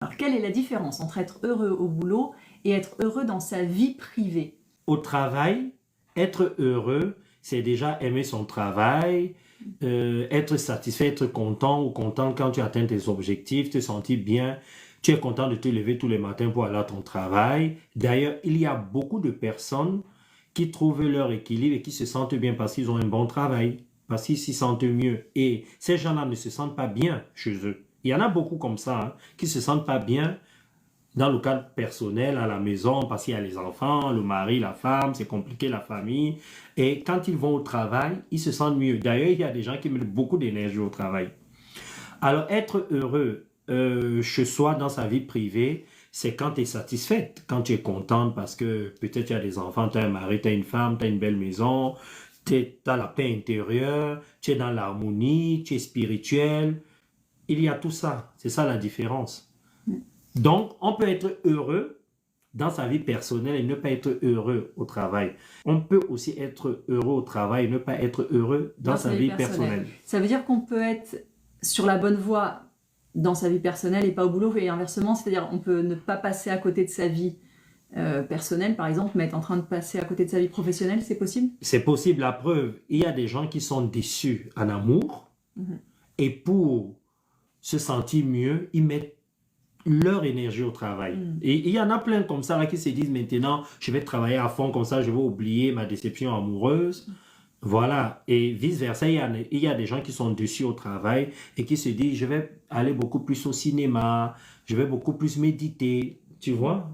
Alors, quelle est la différence entre être heureux au boulot et être heureux dans sa vie privée? Au travail, être heureux, c'est déjà aimer son travail, être satisfait, être content ou contente quand tu atteins tes objectifs, te sentir bien. Tu es content de te lever tous les matins pour aller à ton travail. D'ailleurs, il y a beaucoup de personnes qui trouvent leur équilibre et qui se sentent bien parce qu'ils ont un bon travail, parce qu'ils s'y sentent mieux. Et ces gens-là ne se sentent pas bien chez eux. Il y en a beaucoup comme ça, hein, qui se sentent pas bien dans le cadre personnel, à la maison, parce qu'il y a les enfants, le mari, la femme, c'est compliqué, la famille. Et quand ils vont au travail, ils se sentent mieux. D'ailleurs, il y a des gens qui mettent beaucoup d'énergie au travail. Alors, être heureux chez soi, dans sa vie privée, c'est quand tu es satisfaite, quand tu es contente parce que peut-être tu as des enfants, tu as un mari, tu as une femme, tu as une belle maison, tu as la paix intérieure, tu es dans l'harmonie, tu es spirituel. Il y a tout ça. C'est ça la différence. Donc, on peut être heureux dans sa vie personnelle et ne pas être heureux au travail. On peut aussi être heureux au travail et ne pas être heureux dans Dans sa sa vie vie personnelle. personnelle. Ça veut dire qu'on peut être sur la bonne voie dans sa vie personnelle et pas au boulot, et inversement, c'est-à-dire on peut ne pas passer à côté de sa vie personnelle, par exemple, mais être en train de passer à côté de sa vie professionnelle, c'est possible? C'est possible, la preuve. Il y a des gens qui sont déçus en amour Mhm. et pour se sentir mieux, ils mettent leur énergie au travail. Mm. Et il y en a plein comme ça là, qui se disent maintenant, je vais travailler à fond comme ça, je vais oublier ma déception amoureuse. Voilà, et vice-versa, il y a des gens qui sont déçus au travail et qui se disent, je vais aller beaucoup plus au cinéma, je vais beaucoup plus méditer, tu vois.